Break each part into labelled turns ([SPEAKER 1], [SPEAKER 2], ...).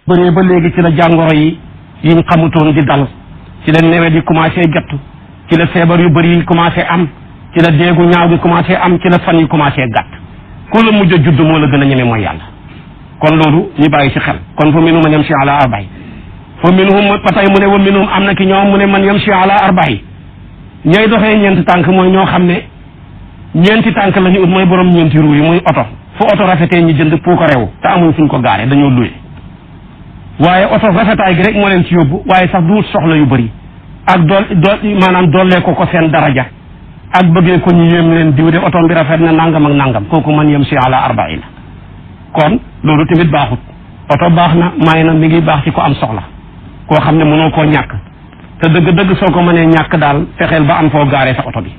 [SPEAKER 1] bëree ba léegi ci la jàngoro yi yiñ xamutoon di dal ci la nawet yi commencé jottu ci la feebar yu bëri yi commencé am ci la déegu ñaaw gi commencé am ci la fan yi commencé gàtt ku la mujj a judd moo la gën a ñeme mooy yàlla kon loolu ñu bàyyi ci xel kon fa minhum man yamshi ala arba'i fa minhum ba tey mu ne wa minhum am na ki ñoom mu ne man yamshi ala arba'i ñooy doxee ñeenti tànk mooy ñoo xam ne ñeenti tànk la ñu ut mooy borom ñeenti ruu yi muy oto fu oto rafetee ñu jënd pour ko rew te amuñ fuñ ko gaare dañoo luye waaye oto rafetaay gi rek moo leen ci yóbbu waaye sax du soxla yu bëri ak maanaam dollee ko seen daraja ak bëggee ko ñu yéem leen diw de oto bi rafet na nangam ak nangam kooku man yamshi ala arba'i la kon loolu tamit baaxut oto baax na may na mi ngi baax ci ko am soxla koo xam ne mënoo koo ñàkk te dëgg-dëgg soo ko mënee ñàkk daal fexeel ba am foo gaaree sa oto bi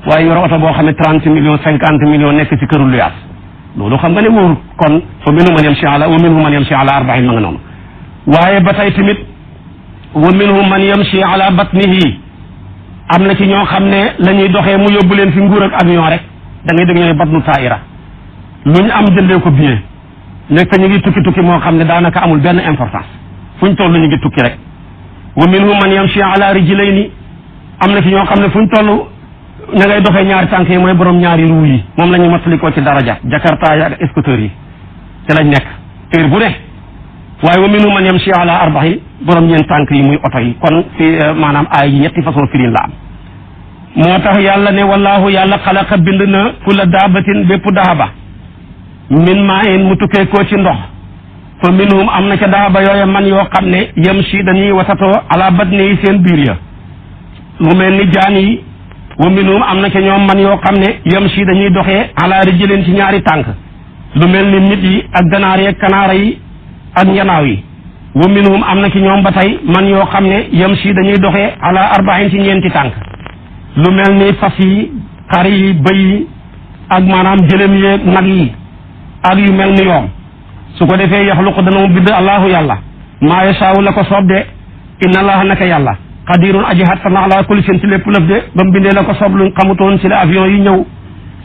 [SPEAKER 1] waaye yor oto boo xam ne 30 millions 50 millions nekk ci këru luyaas loolu xam nga ne wóorut kon wa minhum man yamshi ala arba'in ma nga noonu waaye ba tey tamit wa minhum man yamshi ala batnihi am na ci ñoo xam ne la ñuy doxee mu yóbbu leen fi nguur ak avion rek da ngay dégg ñooy batnu taa'ira lu ñu am jëndee ko billet nekk ñu ngi tukki moo xam ne daanaka amul benn importance fu ñu toll ñu ngi tukki rek wa minhum man yamshi ala rijlayni am na ci ñoo xam ne fu ñu toll ña ngay doxee ñaari tànk yi mooy borom ñaari ruu yi moom la ñu mottalikoo ci daraja jakarta yi ak scooter yi ci lañ nekk heure bu ne waaye wa minhum man yamshi ala arba'i borom ñeen tànk yi muy oto yi kon fi maanaam ay yi ñetti façon firin la am moo tax yàlla ne wallahu yàlla xalaqa bind na kulla daabatin bépp daaba min ma'in mu tukkee koo ci ndox fa minhum am na ca daaba yooya man yoo xam ne yamshi dañuy wasatoo ala batni yi seen biir ya lu mel ni jaan yi wa minhum am na ca ñoom man yoo xam ne yamshi dañuy doxee ala rijlin ci ñaari tànk lu mel ni nit yi ak ganaar yi ak kanaara yi ak njanaaw yi wa minhum am na ci ñoom ba tey man yoo xam ne yamshi dañuy doxee ala arba'in ci ñeenti tànk lu mel ni fas yi xar yi bëy yi ak maanaam jëlem yi nag yi ak yu mel ni yoom su ko defee yaxluqu dana mu bind allahu yàlla maa yashaa'u la ko soob de inna allaha naka yàlla qadirun aji hattan ala kulli shay'in ci lépp lëf de ba mu bindee la ko soob luñ xamutoon ci la avion yi ñëw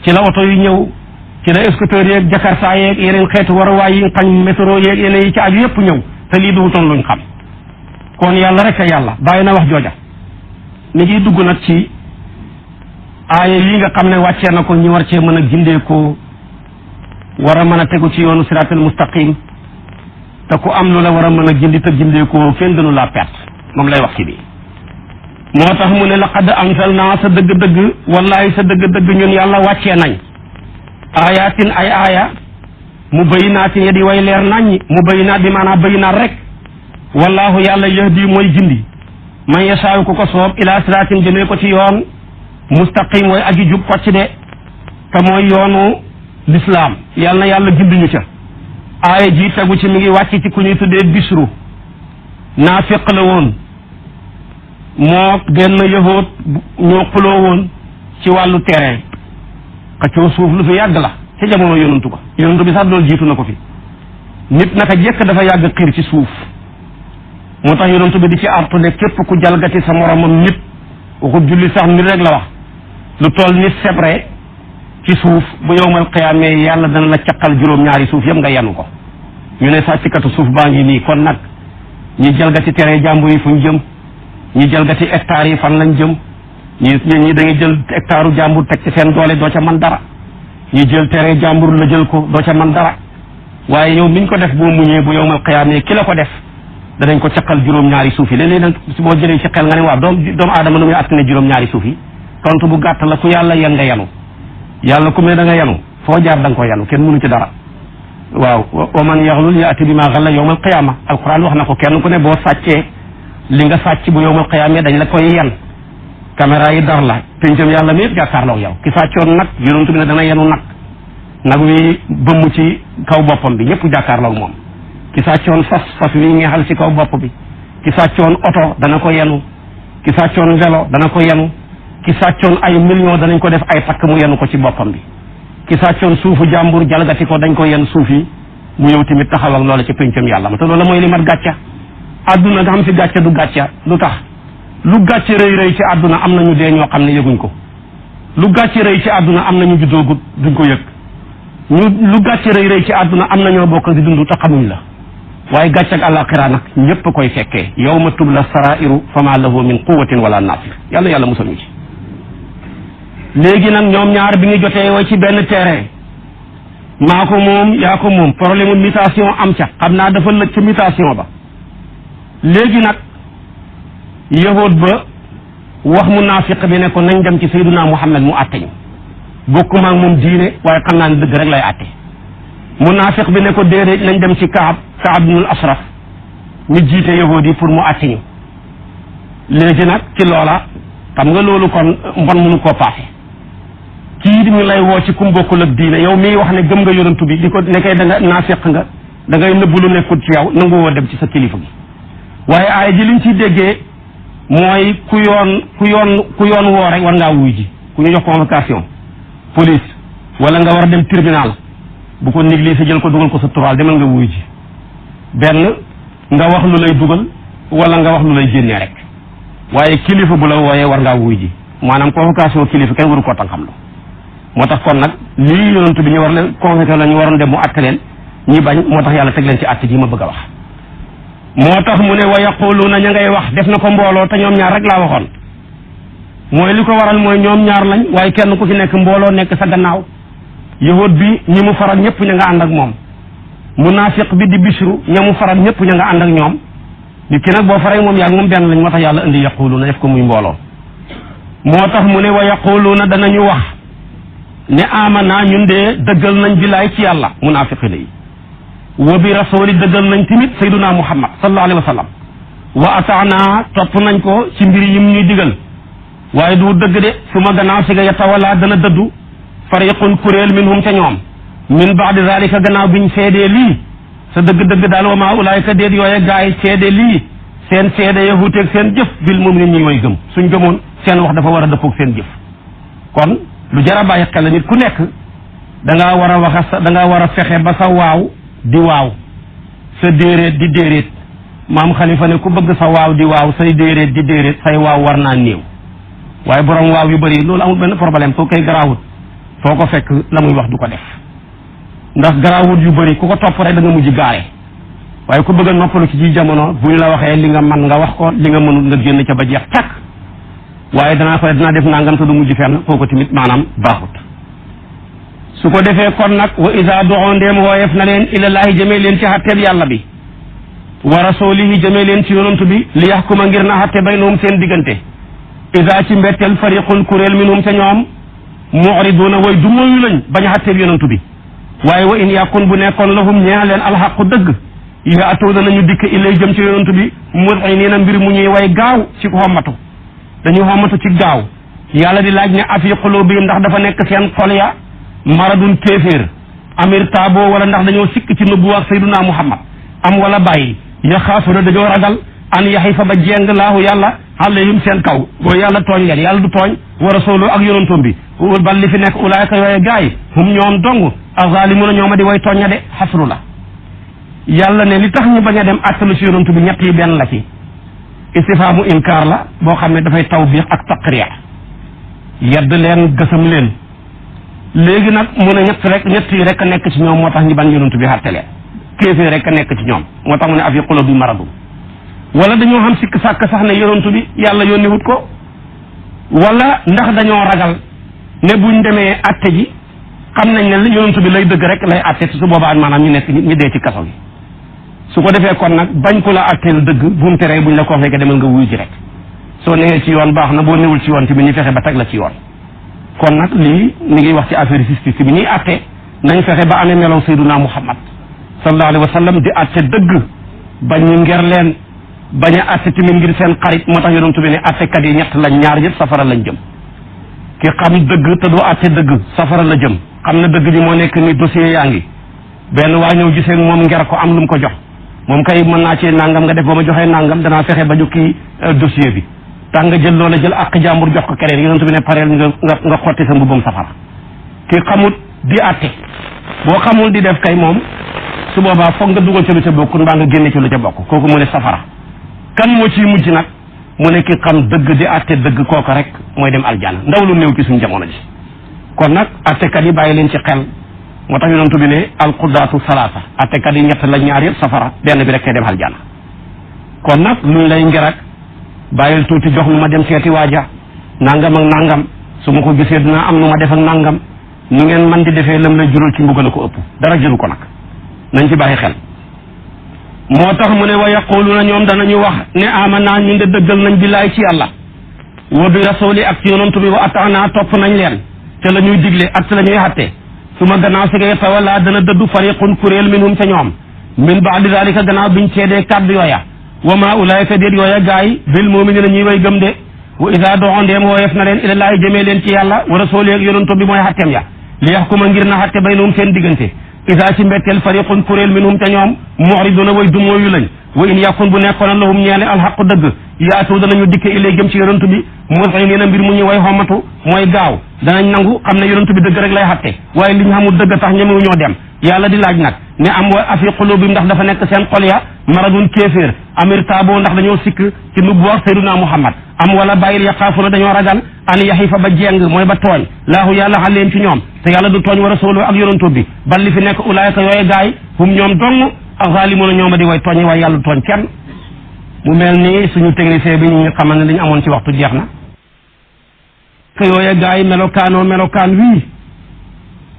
[SPEAKER 1] ci la oto yi ñëw ci la scooter yeeg jakarta yeeg yeneen xeetu waruwaay yi xañ métro yeeg yeneen yi ci aju yëpp ñëw te lii duutoon luñ xam kon yàlla rek a yàlla bàyyi na wax jooja ni ngi dugg nag ci aaya yi nga xam ne wàccee na ko ñu war cee mën a gindee ko war a mën a tegu ci yoonu siraatal mustaqim te ku am lu la war a mën a gindi te gindee ko kenn gënu laa perte moom lay wax ci bi moo tax mu ne laqad anzalnaa sa dëgg-dëgg wallahi sa dëgg-dëgg ñun yàlla wàccee nañ ayatin ay aaya mu bayyinaatin ya di way leer nañ mu bayyinaat bi maanaam bayyinaat rek wallahu yàlla yahdi mooy gindi man yasaayu ku ko soob ila siraatin jëmee ko ci yoon mustaqim way aji jub kocc de te mooy yoonu l'islam yàlla na yàlla gindi ñu ca aaya ji tegu ci mi ngi wàcc ci ku ñuy tuddee bisru naafiq la woon moo genn yahood ñoo xuloo woon ci wàllu terrain xëccoo suuf lu fi yàgg la ci jamono yonantu ba yonantu bi sax loolu jiitu na ko fi nit naka jekk dafa yàgg xiir ci suuf moo tax yonantu bi di ci artu ne képp ku jalgati sa moromam nit waxut julli sax nit rek la wax lu toll ni sebre ci suuf bu yowmal qiyaamee yàlla dana la caqal juróom-ñaari suuf yëpp nga yanu ko ñu ne sàcckatu suuf baa ngi nii kon nag ñi jalgati terrain jàmbur yi fu ñu jëm ñi jalgati hectares yi fan lañ jëm ñi da ngay jël hectare u jàmbur teg ci seen doole doo ca man dara ñi jël terrain jàmbur la jël ko doo ca man dara waaye yow miñ ko def boo muñee bu yowmal qiyaamee ki la ko def danañ ko caqal juróom-ñaari suuf yi léeg-léeg nag su boo jëlee ci xel nga ne waaw doomu aadama nu muy attane juróom-ñaari suuf yi tontu bu gàtt la ku yàlla yan nga yanu yàlla ku me da nga yanu foo jaar da nga ko yanu kenn mënu ci dara waaw wa man yaxlul yaati bi ma xalla yowmal qiyaama alquran wax na ko kenn ku ne boo sàccee li nga sàcc bu yowmal qiyaama dañ la koy yan caméra yi dar la péncam yàlla mi yëpp jàkkaarloog yow ki sàccoon nag yonentu bi ne dana yenu nag wi bëmm ci kaw boppam bi ñëpp jàkkaarloog moom ki sàccoon fas wi ngeexal ci kaw bopp bi ki sàccoon oto dana ko yenu ki sàccoon vélo dana ko yenu ki sàccoon ay millions danañ ko def ay takk mu yenu ko ci boppam bi ki sàccoon suufu jàmbur jalgati ko dañ ko yen suuf yi mu ñëw tamit taxaw ak loola ci péncam yàlla ma te loolu mooy li mat gàcca àdduna nga xam si gàcca du gàcca lu tax lu gàcce rëy rëy ci àdduna am nañu dee ñoo xam ne yëguñ ko lu gàcce rëy ci àdduna am nañu juddoogut duñ ko yëg lu gàcce rëy rëy ci àdduna am na ñoo bokk di dund te xamuñ la waaye gàcc ak àllaaxira nag ñëpp koy fekkee yawma tubla sarairu fama lahu min quwatin wala nasir yàlla musal ñu ci. léegi nag ñoom ñaar bi ñu jotee way ci benn terrain maa ko moom yaa ko moom problème mutation am ca xam naa dafa lëj ca mutation ba. léegi nag yahud ba wax munaafiq bi ne ko nañ dem ci sayyiduna Muhammad mu àtte ñu bokkuma ak moom diine waaye xam naa ne dëgg rek lay àtte. munaafiq bi ne ko déedéet nañ dem ci Kaab ibnul Ashraf ñu jiite yahud yi pour mu àtte ñu. léegi nag ci loola xam nga loolu kon mbon mënu koo paase. kii ñu lay woo ci kum bokkul ak diine yow miy wax ne gëm nga yonantu bi di ko nekkee da nga naafiq nga da ngay nëbbu lu nekkul ci yow nangu woo dem ci sa kilifa gi. waaye aay ji liñ ciy déggee mooy ku yoon woo rek war ngaa wuy ji ku ñu jox convocation police wala nga war a dem tribunal bu ko négligé jël ko dugal ko sa tural demal nga wuy ji benn nga wax lu lay dugal wala nga wax lu lay génnee rek waaye kilifa bu la wooyee war ngaa wuy ji maanaam convocation kilifa kenn waru koo tan xam lu moo tax kon nag lii yonantu bi ñu war leen convoqué la ñu waroon dem mu àtte leen ñi bañ moo tax yàlla teg leen ci àtte ji ma bëgg a wax. moo tax mu ne wa yaquluuna ña ngay wax def na ko mbooloo te ñoom ñaar rek laa waxoon mooy li ko waral mooy ñoom ñaar lañ waaye kenn ku ci nekk mbooloo nekk sa gannaaw yahud bi ñi mu faral ñëpp ña nga ànd ak moom munaafiq bi di Bishru ña mu faral ñëpp ña nga ànd ak ñoom nit ki nag boo faree moom yaag moom benn lañ moo tax yàlla indi yaquluuna def ko muy mbooloo. moo tax mu ne wa yaquluuna danañu wax ne amana ñun de dëggal nañ billaay ci yàlla munaafiqina yi wa bi rasuli dëggal nañ tamit sayduna Muhammad sallallahu alayhi wa sallam wa ataana topp nañ ko ci mbir yim ñuy digal waaye du dëgg de su ma gannaaw si nga yatawala dana dëddu fariqun kuréel minhum ca ñoom min baadi zalika gannaaw biñ seedee lii sa dëgg-dëgg daal wa maa ulaayka déet yooye gaay seede lii seen seede ya wuuteeg seen jëf bil moom nit ñi way gëm suñ gëmoon seen wax dafa war a dëppoog seen jëf. kon lu jar a bàyyi xel nit ku nekk da ngaa war a wax da ngaa war a fexe ba sa waaw di waaw sa déeréet di déeréet maam Xalifa ne ku bëgg sa waaw di waaw say déeréet di déeréet say waaw war naa néew waaye borom waaw yu bëri loolu amul benn problème soo koy garaawut foo ko fekk la muy wax du ko def ndax garaawut yu bëri ku ko topp rek da nga mujj gaare waaye ku bëgg a noppalu ci ji jamono bu ñu la waxee li nga man nga wax ko li nga mënul nga génn ca ba jeex takk waaye danaa def nangam te du mujj fenn kooku tamit maanaam baaxut. su ko defee kon nag wa isa doxoo ndéem wooyef na leen ilallaahi jëmee leen ci xatteeb yàlla bi wa rasulihi jëmee leen ci yonantu bi li yaxkuma ngir na xatte baynahum seen diggante isa ci mbetteel fariqun kuréel minhum ca ñoom mu'riduuna way du moyu lañ bañ a xatteeb yonantu bi waaye wa in yakun bu nekkoon lahum ñeex leen alxaqu dëgg ya atoo danañu dikk illay jëm ci yonantu bi mud'iniina mbir mu ñuy way gaaw ci xommatu dañuy xommatu ci gaaw yàlla di laaj ne afi qulubihim ndax dafa nekk seen xol ya maradun kéeféer amir taabo wala ndax dañoo sikk ci nëbbu ak sayduna Muhammad am wala bàyyi yaxaafuna dañoo ragal an yaxifa ba jeng laahu yàlla alayhim seen kaw boo yàlla tooñ leen yàlla du tooñ wa rasulu ak yonantoom bi bal li fi nekk ulaayka yooye gaay hum ñoom dong azalimuna ñooma di way tooña de xasru la yàlla ne li tax ñu bañ a dem attalu si yonantu bi ñett yi benn la ci istifaamu inkaar la boo xam ne dafay tawbiix ak taqriya yedd leen gësam leen léegi nag mu ne ñett yi rek a nekk ci ñoom moo tax ñu ban yonantu bi xartale kéefee rek a nekk ci ñoom moo tax mu ne afi qulubi maradun wala dañoo xam sikk sàkk sax ne yonantu bi yàlla yónni wut ko wala ndax dañoo ragal ne buñ demee atte ji xam nañ ne yonantu bi lay dëgg rek lay atte su boobaa maanaam ñu nekk ñu dee ci kaso gi su ko defee kon nag bañ ko la atteel dëgg bu mu teree buñ la ko fekkee demal nga wuyu ji rek soo newee ci yoon baax na boo newul ci yoon tamit ñu fexe ba teg la ci yoon kon nag lii mi ngi wax ci affaire justice bi ñuy atte nañ fexe ba amee melow sayduna Muhammad sallallahu alayhi wa sallam di atte dëgg bañ ñu nger leen bañ a atte tamit ngir seen xarit moo tax yonent bi ne attekat yi ñett lañ ñaar yëpp safara lañ jëm ki xam dëgg te doo atte dëgg safara la jëm xam na dëgg ji moo nekk ni dossier yaa ngi benn waa ñëw gisee moom nger ko am lu mu ko jox moom kay mën naa ci nangam nga def ba ma joxee nangam danaa fexe ba jukki dossier bi tax nga jël loola jël ak jàmbur jox ko keneen yonent bi ne pareel nga xotti sa mbubbam safara ki xamut di atte boo xamul di def kay moom su boobaa foog nga dugal ci lu ca bokk mbaa nga génne ci lu ca bokk kooku mu ne safara kan moo ciy mujj nag mu ne ki xam dëgg di atte dëgg kooku rek mooy dem aljana ndaw lu néew ci suñu jamono ji kon nag attekat yi bàyyi leen ci xel moo tax yonent bi ne alqudaatu salaasa attekat yi ñett la ñaar yëpp safara benn bi rek kay dem aljana kon nag luñ lay ngerak bàyyil tuuti jox nu ma dem seeti waaja nangam ak nangam su ma ko gisee dinaa am nu ma def ak nangam nu ngeen man di defee lam lay jural ci mbugal ko ëpp dara jëru ko nag nañ ci bàyyi xel moo tax mu ne wa yaquluna ñoom danañu wax ne amanna ñun de dëggal nañ billaay ci yàlla wa bi rasuli ak ci yonantu bi wa ataana topp nañ leen te la ñuy digle ak te la ñuy xatte su ma gannaaw si ngay tawalla dana dëddu fariqun kuréel minhum ca ñoom min baadi dalika gannaaw biñ ceedee kàddu yooya wa ma ulaayka déet yooya gaay bil muminina ñuy way gëm de wa isa doxo ndeem wooyef na leen ilallaahi jëmee leen ci yàlla wa rasuli ak yonantu bi mooy xatteem ya li yaxkuma ngir na xatte baynahum seen diggante isa ci mbetteel fariqun kuréel minhum ca ñoom mu'riduna way dumóoyu lañ wa in yakun bu nekkoon lahum ñeele alxaqu dëgg yaatu danañu dikke ilay jëm ci yonantu bi mus'inina mbir mu ñu way xomatu mooy gaaw danañ nangu xam ne yonantu bi dëgg rek lay xatte waaye li ñu xamul dëgg tax ñemewu ñoo dem yàlla di laaj nag ne am wa afi qulubi ndax dafa nekk seen xol ya maradun kéeféer amir taabo ndax dañoo sikk ci nubbu wax sayyiduna muhammad am wala bàyyil yaqaafuna dañoo ragal an yaxifa ba jeng mooy ba tooñ laahu yàlla xaleem ci ñoom te yàlla du tooñ wa rasulu ak yonantu bi bal li fi nekk ulaayka yooye gaay hum ñoom dong ak zalimuna ñooma di way tooñ waaye yàlla du tooñ kenn mu mel ni suñu technicien bi ñu xamal ne li ñu amoon ci waxtu jeex na que yooye gaay melokaanoo melokaan wii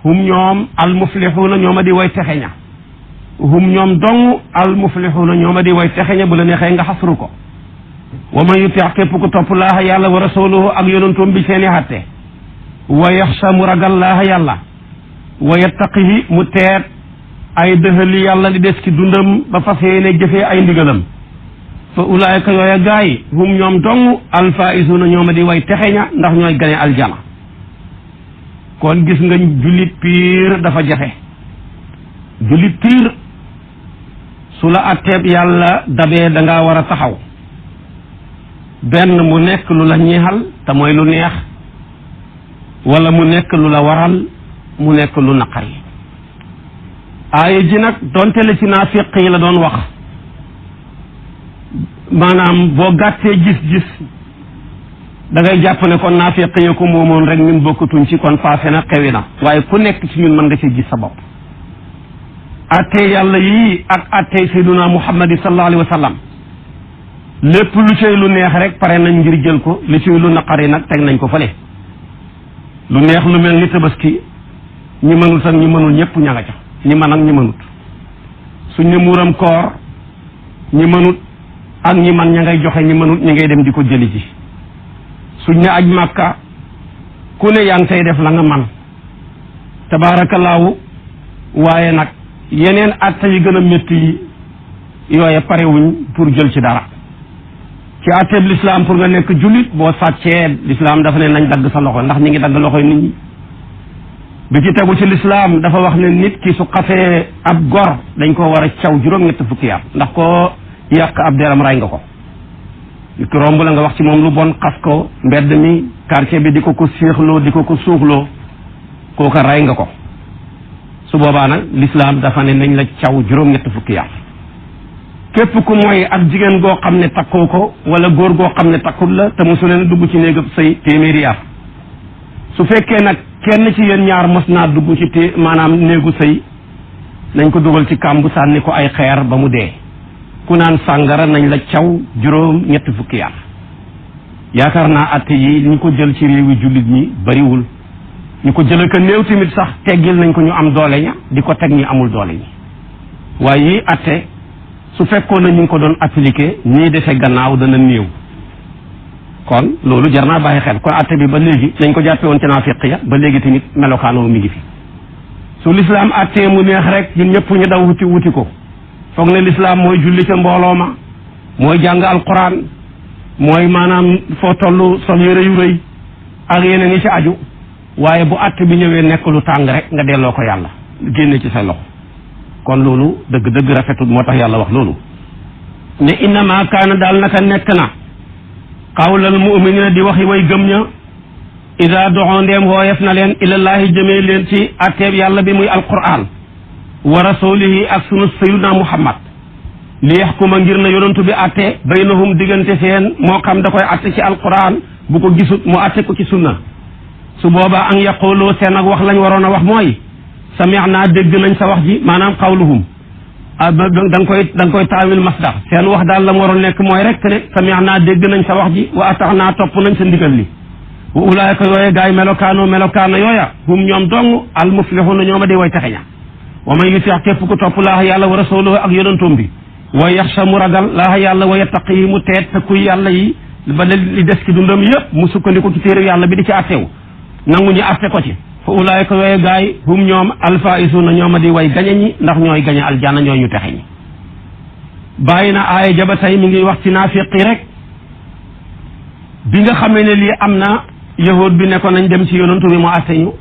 [SPEAKER 1] hum ñoom almuflixuuna ñooma di way texeña hum ñoom dong almuflixuuna ñooma di way texeña bu la neexee nga xasru ko wa man yuti' képp ku topp laaha yàlla wa rasuluhu ak yonantoom bi seeni xatte wa yaxsha mu ragal laaha yàlla wa yattaqihi mu teet ay dëhëli yàlla di des ci dundam ba fas yéene jëfee ay ndigalam fa ulaayka yooya gaay hum ñoom dong alfaisuuna ñooma di way texeña ndax ñooy gane aljana kon gis nga jullit piir dafa jafe jullit piir su la atteeb yàlla dabee da ngaa war a taxaw benn mu nekk lu la ñeexal te mooy lu neex wala mu nekk lu la waral mu nekk lu naqari aaya ji nag donte la ci naafiq yi la doon wax maanaam boo gàttee gis-gis da ngay jàpp ne kon naafiq yi ko moomoon rek ñun bokkatuñ ci kon passé na xewi na waaye ku nekk ci ñun mën nga ci gis sa bopp attee yàlla yii ak attee sayyiduna muhammad sallallahu alayhi wa sallam lépp lu cay lu neex rek pare nañ ngir jël ko li ciy lu naqari nag teg nañ ko fële lu neex lu mel ni tabaski ñi mënut ak ñi mënul ñëpp ña nga ca ñi mën ak ñi mënut suñ ne muuram koor ñi mënut ak ñi man ña ngay joxe ñi mënut ñi ngay dem di ko jëli ji suñ ne aj màkka ku ne yaa ngi say def la nga man tabaarakallaahu waaye nag yeneen atta yi gën a métti yi yooye parewuñ pour jël ci dara ci atteeb l'islam pour nga nekk jullit boo sàccee l'islam dafa ne nañ dagg sa loxo ndax ñi ngi dagg loxoy nit ñi bi ci tegu ci l'islam dafa wax ne nit ki su xasee ab gor dañ ko war a caw juróom-ñett fukki at ndax koo yàq ab deram ray nga ko nit ki romb la nga wax ci moom lu bon xas ko mbedd mi quartier bi di ko séexloo di ko suuxloo kooka ray nga ko su boobaa nag l'islam dafa ne nañ la caw juróom-ñett fukki at képp ku mooy ak jigéen goo xam ne takkoo ko wala góor goo xam ne takkul la te mosu leen dugg ci néegab sëy téeméeri at su fekkee nag kenn ci yéen ñaar mos naa dugg ci maanaam néegu sëy nañ ko dugal ci kàmbu sànni ko ay xeer ba mu dee ku naan sàngara nañ la caw juróom-ñett fukki at yaakaar naa atte yi ñu ko jël ci réewi jullit ñi bariwul ñu ko jëlee ko néew tamit sax teggil nañ ko ñu am doole ña di ko teg ñi amul doole ñi waaye yi atte su fekkoon na ñu ngi ko doon appliqué ñii defee gannaaw dana néew kon loolu jar naa bàyyi xel kon atte bi ba léegi nañ ko jàppe woon ci naafiq ya ba léegi tamit melokaanoo mi ngi fi su lislaam attee mu neex rek ñun ñëpp ñu daw wuti ko foog ne lislaam mooy julli ca mbooloo ma mooy jàng alquran mooy maanaam foo toll sol yére yu rëy ak yeneen yi ci aju waaye bu atte bi ñëwee nekk lu tàng rek nga delloo ko yàlla génne ci say loxo kon loolu dëgg-dëgg rafetul moo tax yàlla wax loolu ne innama kaana daal naka nekk na qawlal mu'minina di waxi way gëm ña ida doxoo ndeem wooyef na leen ilallaahi jëmee leen ci atteeb yàlla bi muy alquran wa rasulihi ak sunu sayyidina muhammad li yaxkuma ngir na yonantu bi atte baynahum diggante seen moo xam da koy atte ci alquran bu ko gisut mu atte ko ci sunna su boobaa an yaqulu seen ak wax lañ waroon a wax mooy sami'na dégg nañ sa wax ji maanaam qawluhum da nga koy taawil masdar seen wax daal la mu waroon nekk mooy rek ne sami'na dégg nañ sa wax ji wa ata'na topp nañ sa ndigal li wa ulaayka yooya gaay melokaana yooya hum ñoom dong al muflihuna ñooma di way texeña wa man yuti képp ku topp laaha yàlla wa rasuluhu ak yonantoom bi wa yaxsha mu ragal laaha yàlla wa yattaqi mu teet te kuy yàlla yi ba li des ci dundam yëpp mu sukkandiku ci téere yàlla bi di ci attew nangu ñu atte ko ci fa ulaayka yooya gaay hum ñoom alfaisuna ñooma di way gañe ñi ndax ñooy gañe aljanna ñooy ñu texe ñi bàyyi na aaya jaba tey mi ngi wax ci naafiqi rek bi nga xamee ne lii am na yahud bi ne ko nañ dem ci yonantu bi mu atte ñu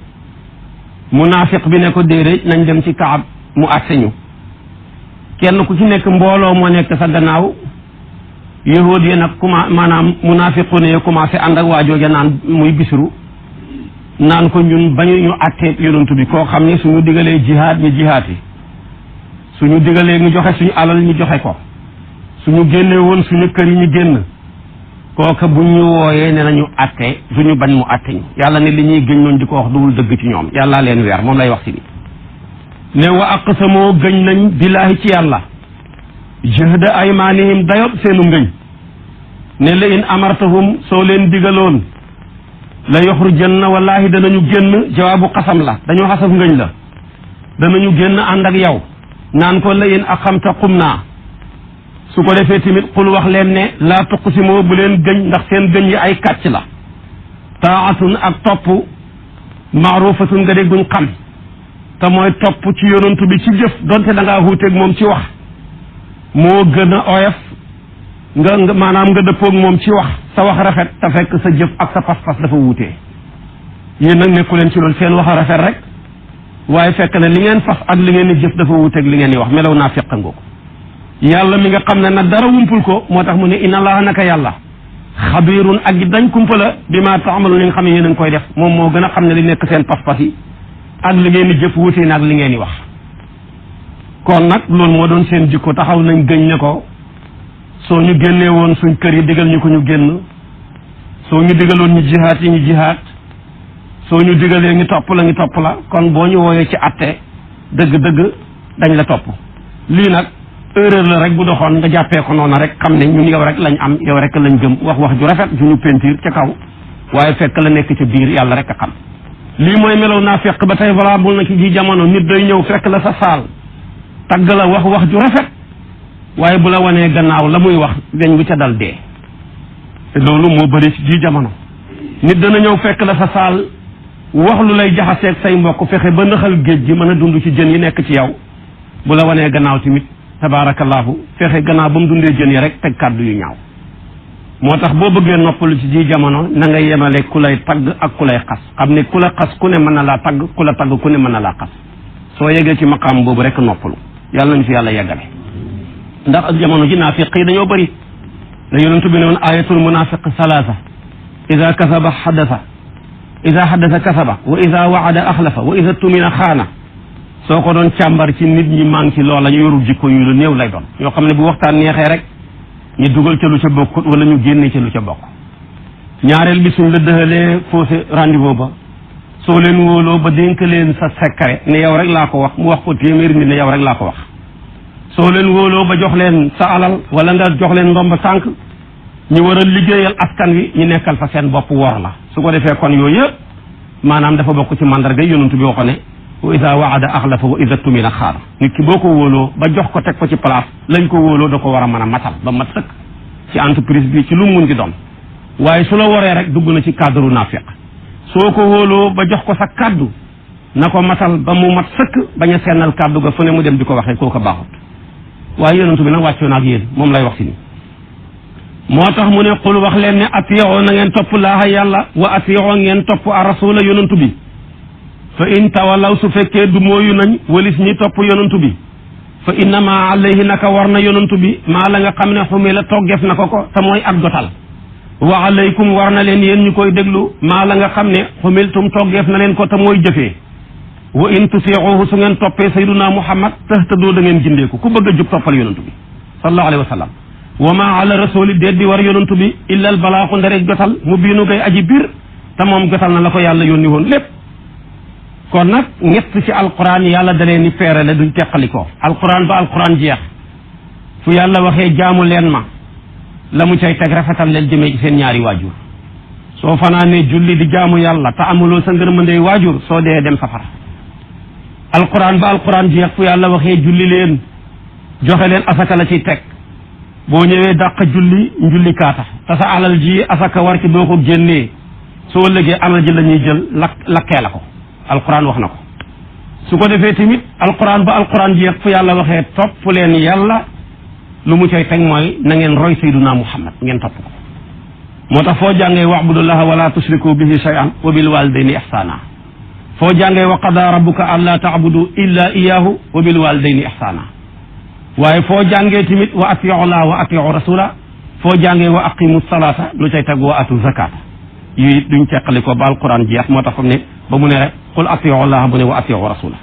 [SPEAKER 1] munaafiq bi ne ko déedéet nañ dem ci Kaab mu atte ñu kenn ku ci nekk mbooloo moo nekk sa gannaaw yahud yi nag maanaam munaafiqu ne commencé ànd ak waa jooja naan muy bisru naan ko ñun bañu ñu àtteeb yonantu bi koo xam ne suñu digalee jihaad ñu jihaad yi suñu digalee ñu joxe suñu alal ñu joxe ko suñu génne woon suñu kër yi ñu génn kooka bu ñu wooyee ne nañu àtte suñu bañ mu àtte ñu yàlla ne li ñuy gëñ noonu di ko wax duwul dëgg ci ñoom yàllaa leen weer moom lay wax si ni ne wa aqsamoo gëñ nañ billaahi ci yàlla jahda aymaanihim dayob seenu ngëñ ne la in amartahum soo leen digaloon la yoxrujanna wallaahi danañu génn jawaabu xasam la dañoo xasaf ngëñ la danañu génn ànd ak yow naan ko la in aqamta qum naa su ko defee tamit xul wax leen ne laa tuqsimoo bu leen gëñ ndax seen gëñ yi ay kàcc la taatun ak topp maarufatun nga dégg guñ xam te mooy topp ci yonantu bi ci jëf donte da ngaa wuuteeg moom ci wax moo gën a oyof nga maanaam nga dëppoog moom ci wax sa wax rafet te fekk sa jëf ak sa pas-pas dafa wuutee yéen nag nekku leen ci loolu seen wax a rafet rek waaye fekk ne li ngeen fas ak li ngeen di jëf dafa wuuteeg li ngeen di wax melaw naa feq nga ko yàlla mi nga xam ne nag dara wumpul ko moo tax mu ne inna allaha naka yàlla xabirun ak dañ kumpa la bi ma taamalu li nga xam ne yéen a ngi koy def moom moo gën a xam ne li nekk seen pas-pas yi ak li ngeen di jëf wuutee na ak li ngeen di wax kon nag loolu moo doon seen jikko taxaw nañ gëñ ne ko soo ñu génnee woon suñ kër yi digal ñu ko ñu génn soo ñu digaloon ñu jihaat yi ñu jihaat soo ñu digalee ñu topp la kon boo ñu wooyee ci atte dëgg-dëgg dañ la topp lii nag erreur la rek bu doxoon nga jàppee ko noonu rek xam ne ñun yow rek lañ am yow rek lañ gëm wax ju rafet ju ñu peinture ca kaw waaye fekk la nekk ca biir yàlla rek a xam lii mooy melow naa fekk ba tey valable na ci ji jamono nit day ñëw fekk la sa saal tagg la wax ju rafet waaye bu la wanee gannaaw la muy wax weñ bu ca dal dee te loolu moo bëri ci ji jamono nit dana ñëw fekk la sa saal wax lu lay jaxaseeg say mbokk fexe ba nëxal géej gi mën a dund ci jën yi nekk ci yow bu la wanee gannaaw tamit tabaarakallaahu fexe gannaaw ba mu dundee jën yi rek teg kàddu yu ñaaw moo tax boo bëggee noppalu ci ji jamono na nga yemale ku lay tagg ak ku lay xas xam ne ku la xas ku ne mën na laa tagg ku la tagg ku ne mën na laa xas soo yeggee ci maqaam boobu rek noppalu yàlla nañu fi yàlla yeggale ndax ak jamono ji naafiq yi dañoo bëri la yonentu bi ne woon ayatul munafiq salaasa ida kasaba xadasa ida xadasa kasaba wa ida waada axlafa wa ida tumina xaana soo ko doon càmbar ci nit ñi maa ngi ci loola ñu yorul jikko yu lu néew lay doon yoo xam ne bu waxtaan neexee rek ñu dugal ca lu ca bokkut wala ñu génne ca lu ca bokk ñaareel bi suñ la dëxalee faussé rendez-vous ba soo leen wóoloo ba dénk leen sa secret ne yow rek laa ko wax mu wax ko téeméeri nit ne yow rek laa ko wax soo leen wóoloo ba jox leen sa alal wala nga jox leen ndomba tànk ñu war a liggéeyal askan wi ñu nekkal fa seen bopp wor la su ko defee kon yooyu yëpp maanaam dafa bokk ci mandarga yonent bi waxoon ne wa ida waada axlafa wa ida tumina xaar nit ki boo ko wóoloo ba jox ko teg ko ci place lañ ko wóoloo da ko war a mën a matal ba mat sëkk ci entreprise bi ci lu mu mun di doon waaye su la waree rek dugg na ci cadre naafiq soo ko wóoloo ba jox ko sa kàddu na ko matal ba mu mat sëkk bañ a sennal kàddu ga fu ne mu dem di ko waxee kooku baaxut waaye yonentu bi nag wàccoo na ak yéen moom lay wax si ni moo tax mu ne qul wax leen ne atiyoo na ngeen topp laaha yàlla wa atiyoo ngeen topp a rasula yonentu bi fa in tawallaw su fekkee du mooyu nañ walis ñi topp yonentu bi fa innama alayhi naka war na yonentu bi maa la nga xam ne xumila toggeef na ko te mooy ak jotal wa alaykum war na leen yéen ñu koy déglu maa la nga xam ne xumiltum toggeef na leen ko te mooy jëfee wa in tutiuhu su ngeen toppee sayduna muhammad tahtadoo da ngeen gindeeku ku bëgg a jub toppal yonentu bi sallallahu alayhi wa sallam wa ma ala rasuli déet di war yonentu bi illa al balaaxu ndare jotal mu biinu gay aji biir te moom jotal na la ko yàlla yónni woon lépp kon nag ñett ci alquran yàlla da leen ni peerale duñ teqalikoo alquran ba alquran jeex fu yàlla waxee jaamu leen ma la mu cay teg rafetal leen jëmee ci seen ñaari waajur soo fanaanee julli di jaamu yàlla te amuloo sa ngërmandey waajur soo dee dem safara alquran ba alquran jeex fu yàlla waxee julli leen joxe leen asaka la ciy teg boo ñëwee dàq julli njulli kaata te sa alal ji asaka war ci doo ko génnee soo lëgee alal ji la ñuy jël lakkee la ko alquran wax na ko su ko defee tamit alquran ba alquran jeex fu yàlla waxee topp leen yàlla lu mu cay teg mooy na ngeen roy sayduna muhammad ngeen topp ko moo tax foo jàngee wa'budullaha wala tushriku bihi shay'an wa bil walidayni ihsana foo jàngee wa qada rabbuka alla ta'budu illa iyyahu wa bil walidayni ihsana waaye foo jàngee tamit wa ati'u llaha wa ati'u rasula foo jàngee wa aqimu salata lu cay teg wa atu zakata yooyu duñ teqali ko ba alquran jeex moo tax fam ne ba mu ne rek qul ati'u llaha mu ne wa ati'u rasula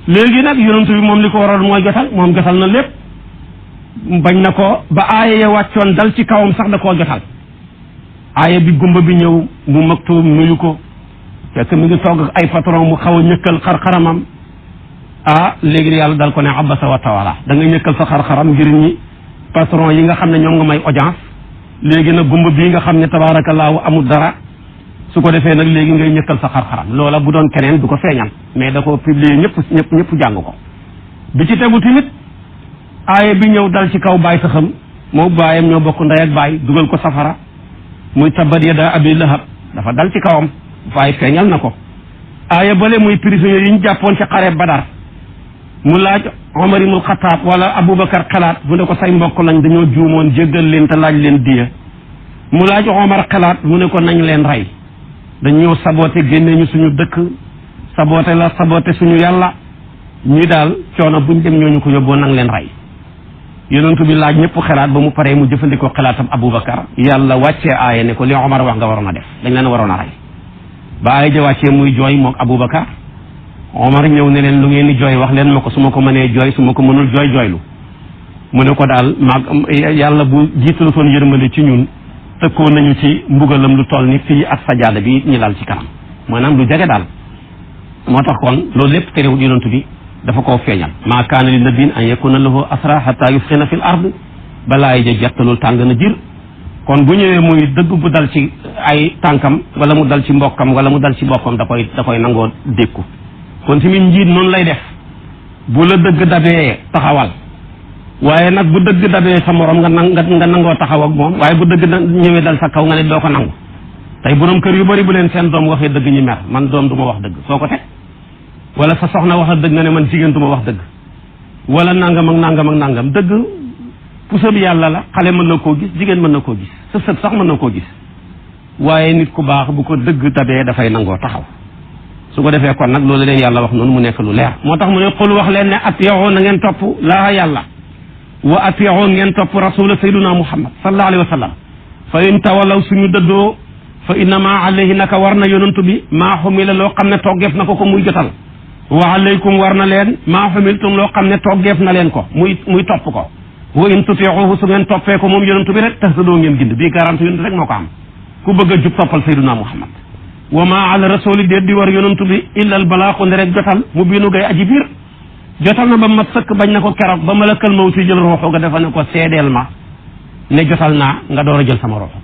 [SPEAKER 1] léegi nag yonent bi moom li ko waroon mooy gasal moom gasal na lépp bañ na ko ba aaya ya wàccoon dal ci kawam sax da koo jotal aaya bi gumba bi ñëw mu maktuum nuyu ko fekk mi ngi toog ak ay patron mu xaw a ñëkkal xar-xaramam léegi yàlla dal ko ne abasa wa tawala da nga ñëkkal sa xar-xaram ngir ñi patron yi nga xam ne ñoom nga may audience léegi nag gumba bii nga xam ne tabaarakallaahu amul dara su ko defee nag léegi ngay ñëkkal sa xar-xaram loola bu doon keneen du ko feeñal mais da ko publier ñëpp jàng ko bi ci tegu tamit aaya bi ñëw dal ci kaw baay saxam moo baayam ñoo bokk ndey ak baay dugal ko safara muy tabbat yada abi lahab dafa dal ci kawam waaye feeñal na ko aaya bale muy prisonnier yi ñu jàppoon ci xare badar mu laaj Omar ibnul Xataab wala Aboubacar xalaat mu ne ko say mbokk lañ dañoo juumoon jéggal leen te laaj leen diya mu laaj Omar xalaat mu ne ko nañ leen rey dañ ñëw saboté génne ñu suñu dëkk saboté la saboté suñu yàlla ñi daal coono buñ dem ñooñu ko yóbboo nang leen rey yonentu bi laaj ñëpp xalaat ba mu paree mu jëfandikoo xalaatam Aboubacar yàlla wàccee aaya ne ko li Omar wax nga waroon a def dañ leen waroon a rey ba aaya ja wàccee muy jooy moog Aboubacar Omar ñëw ne leen lu ngeen di jooy wax leen ma ko su ma ko mënee jooy su ma ko mënul jooylu mu ne ko daal yàlla bu jiitalu toon yërmande ci ñun tëkkoon nañu ci mbugalam lu toll ni fii ak sajaada bi ñu lal ci kanam maanaam lu jege daal moo tax kon loolu lépp terewul yonentu bi dafa koo feeñal maa kaana li nabiyyin an yakuna lahu asra hatta yusxina fil ard balaay ja jettalul tàng na jir kon bu ñëwee muy dëgg bu dal ci ay tànkam wala mu dal ci mbokkam wala mu dal ci boppam da koy nangoo dékku kon tamit njiit noonu lay def bu la dëgg dabee taxawal waaye nag bu dëgg dabee sa morom nga nangoo taxaw ak moom waaye bu dëgg ñëwee dal sa kaw nga ne doo ko nangu tey borom kër yu bari bu leen seen doom waxee dëgg ñu mer man doom du ma wax dëgg soo ko teg wala sa soxna wax dëgg nga ne man jigéen du ma wax dëgg wala nangam ak nangam ak nangam dëgg pusab yàlla la xale mën na koo gis jigéen mën na koo gis sa sët sax mën na koo gis waaye nit ku baax bu ko dëgg dabee dafay nangoo taxaw su ko defee kon nag loolu leen yàlla wax noonu mu nekk lu leer moo tax mu ne xul wax leen ne atiixoo na ngeen topp laa yàlla wa atiixoo ngeen topp rasula sayyiduna muhammad sallallahu alayhi wa sallam fa in tawalaw suñu dëddoo fa innama alayhi naka war na yonantu bi maa xumila loo xam ne toggeef na ko muy jotal wa alaykum war na leen maa xumiltum loo xam ne toggeef na leen ko muy topp ko wa in tutiixuhu su ngeen toppee ko moom yonantu bi rek tahtadoo ngeen gind bii garanti yonantu rek moo ko am ku bëgg a jub toppal sayyiduna muhammad wa ma ala rasuli déet di war yonantu bi illa al balaaxu ne rek jotal mu biinu gay aji biir jotal na ba mat sëkk bañ na ko keroog ba malakal mawti jël roxo ga dafa ne ko seedeel ma ne jotal naa nga door a jël sama roxo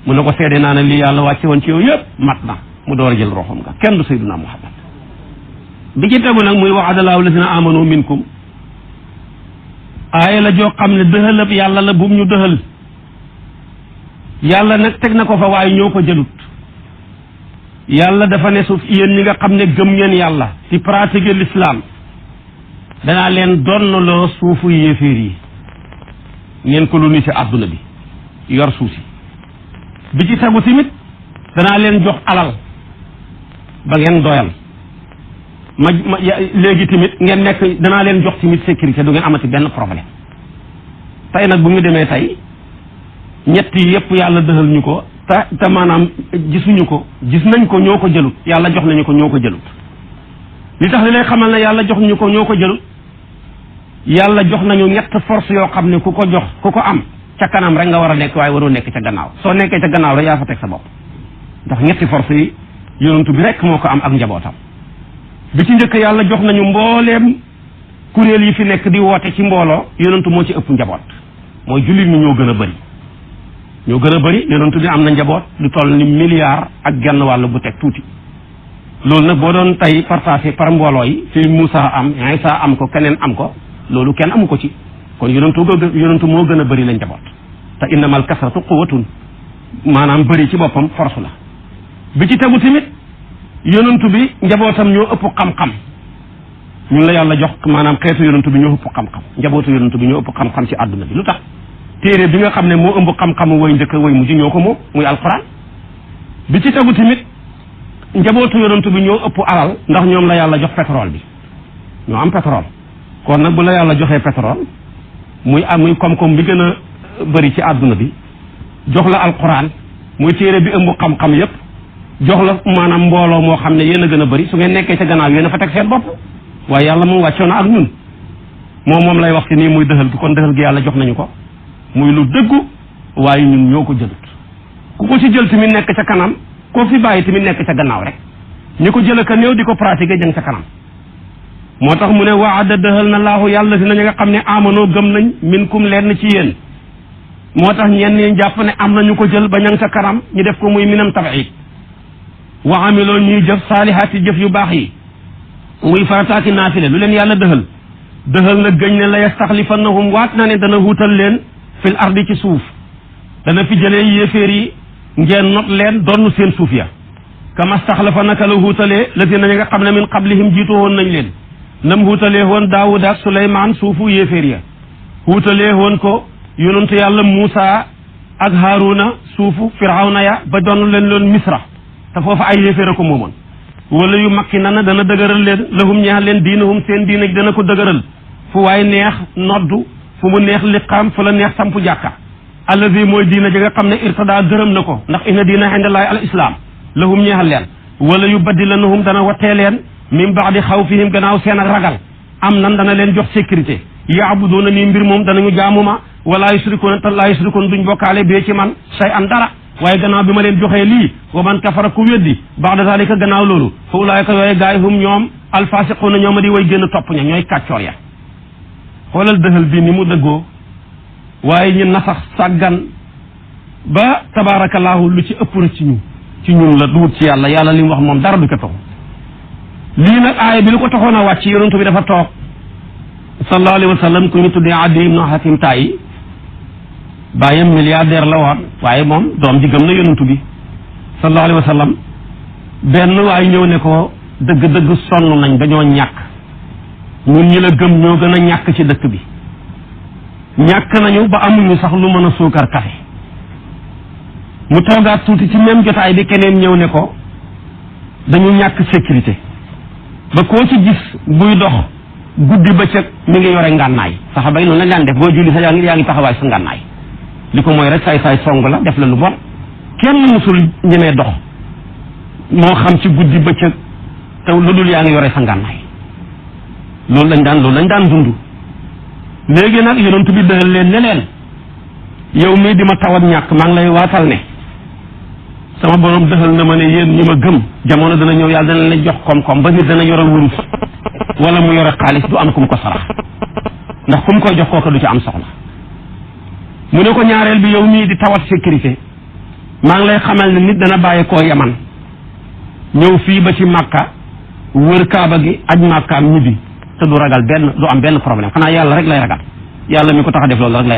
[SPEAKER 1] mu ne ko seede naa ne lii yàlla wàcce woon ci yow yëpp mat na mu door a jël roxom nga kenn du sayyiduna muhammad bi ci tegu nag muy wa'adallahu lazina amanu minkum aaya la joo xam ne dëxalëb yàlla la bum ñu dëxal yàlla nag teg na ko fa waaye ñoo ko jëlut yàlla dafa ne suuf yéen ñi nga xam ne gëm ngeen yàlla ci pratiquer l'islam danaa leen donnaloo suufu yéeféer yi ngeen ko lu ni ci àdduna bi yor suuf si bi ci tegu tamit danaa leen jox alal ba ngeen doyal léegi tamit ngeen nekk danaa leen jox tamit sécurité du ngeen amati benn problème tey nag bu ñu demee tey ñett yi yëpp yàlla dëxal ñu ko te maanaam gisuñu ko gis nañ ko ñoo ko jëlut yàlla jox nañu ko ñoo ko jëlut li tax li lay xamal ne yàlla jox ñu ko ñoo ko jëlut yàlla jox nañu ñett force yoo xam ne ku ko jox ku ko am ca kanam rek nga war a nekk waaye waroo nekk ca gannaaw soo nekkee ca gannaaw rek yaa fa teg sa bopp ndax ñetti force yi yonantu bi rek moo ko am ak njabootam. bi ci njëkk yàlla jox nañu mbooleem kuréel yi fi nekk di woote ci mbooloo yonantu moo ci ëpp njaboot mooy jullit ñi ñoo gën a bëri yonantu bi am na njaboot lu toll ni milliard ak genn wàll bu teg tuuti. loolu nag boo doon tey partagé par mbooloo yi fi Moussa am Isa am ko keneen am ko loolu kenn amu ko ci kon yonantu moo gën a bëri la njaboot te innamal kasratu quwwatun maanaam bëri ci boppam force la. bi ci tegu tamit yonantu bi njabootam ñoo ëpp xam-xam ñun la yàlla jox maanaam xeetu yonantu bi ñoo ëpp xam-xam njabootu yonantu bi ñoo ëpp xam-xam ci àdduna bi lu tax téere bi nga xam ne moo ëmb xam-xamu way njëkk way mujj ñoo ko moom muy alquran. bi ci tegu tamit njabootu yonantu bi ñoo ëpp alal ndax ñoom la yàlla jox pétrole bi ñoo am pétrole kon nag bu la yàlla joxee pétrole muy koom-koom bi gën a bëri ci àdduna bi jox la alquran muy téere bi ëmb xam-xam yépp jox la maanaam mbooloo moo xam ne yéen a gën a bëri su ngeen nekkee ca gannaaw yéen a fa teg seen bopp waaye yàlla moom wàccoon na ak ñun moom lay wax ci nii muy dëxal gi kon dëxal gi yàlla jox nañu ko muy lu dëggu waaye ñun ñoo ko jëlut ku ko ci jël tamit nekk ca kanam koo fi bàyyi tamit nekk ca gannaaw rek ñi ko jël ka néew di ko pratiquer jëm ca kanam moo tax mu ne waada dëxal na laahu yàlla si nañu nga xam ne amanoo gëm nañ minkum lenn ci yéen moo tax ñenn ñi jàpp ne am na ñu ko jël ba ñang ca kanam ñu def ko muy minam tabiid wa amiloo ñuy jëf saalihaati jëf yu baax yi muy farataaki naafile lu leen yàlla dëxal na gëñ ne la yastaxlifannahum waat na ne dana wuutal leen fil ardi ci suuf dana fi jëlee yéeféer yi ngeen not leen donn seen suuf ya kama staxlafa naka la wuutalee la si nañu nga xam ne min qablihim jiitu woon nañ leen nam wuutalee woon Daawuda ak Suleymaan suufu yéeféer ya wuutalee woon ko yonentu yàlla Muusa ak Haaruna suufu Firawna ya ba donn leen loon Misra te foofa ay yéeféer a ko moomoon wala yu makki nana dana dëgëral leen lahum ñeex leen diinahum seen diina gi dana ko dëgëral fu waay neex noddu fu mu neex liqaam fu la neex sampu jàkka allazi mooy diina ji nga xam ne irtada gërëm na ko ndax inna diina indallaahi al islam lahum ñeexal leen wala yu baddilanahum dana wattee leen min baadi xawfihim gannaaw seen ak ragal am nan dana leen jox sécurité yaabuduuna nii mbir moom danañu jaamuma wala yusrikuuna te laa yusrikuuna duñ bokkaale bee ci man say an dara waaye gannaaw bi ma leen joxee lii wa man kafara ku weddi baada zalika gannaaw loolu fa ulaayika yooye gaay hum ñoom alfasiquuna ñooma di way génn topp ña ñooy kàccoor ya xoolal dëxal bi ni mu dëggoo waaye ñu nasax sàggan ba tabaarakallaahu lu ci ëpp rek ci ñun la duut ci yàlla li mu wax moom dara du ko taxu lii nag aaya bi lu ko taxoon a wàcc yonent bi dafa toog sallallahu alayhi wa sallam ku ñu tuddee Adi ibnu Hatim Tayi bàyyam milliardaire la woon waaye moom doom ji gëm na yonent bi sallallahu alayhi wa sallam benn waaye ñëw ne ko dëgg-dëgg sonn nañ dañoo ñàkk ñun ñi la gëm ñoo gën a ñàkk ci dëkk bi ñàkk nañu ba amuñu sax lu mën a suukar kafe mu toogaat tuuti ci même jotaay bi keneen ñëw ne ko dañu ñàkk sécurité ba koo ci gis buy dox guddi bëccëg mi ngi yore ngànnaay saxaba yi noonu lañ daan def boo julli sa yaa ngi taxawaay sa ngànnaay li ko mooy rek saay song la def la lu bon kenn musul ñemee dox moo xam ci guddi bëccëg te lu dul yaa ngi yore sa ngànnaay loolu lañ daan dund léegi nag yonent bi dëxal leen ne leen yow mii di ma tawat ñàkk maa ngi lay waatal ne sama borom dëxal na ma ne yéen ñi ma gëm jamono dana ñëw yàlla dana leen jox koom-koom ba nit dana yoral wurus wala mu yore xaalis du am ku mu ko sarax ndax ku mu koy jox kooka du ci am soxla mu ne ko ñaareel bi yow mii di tawat sécurité maa ngi lay xamal ne nit dana bàyyi koo yaman ñëw fii ba ci Makka wër Kaaba gi aj Makkaam ñibbi te du ragal du am benn problème xanaa yàlla rek lay ragal yàlla mi ko tax a def loolu rek lay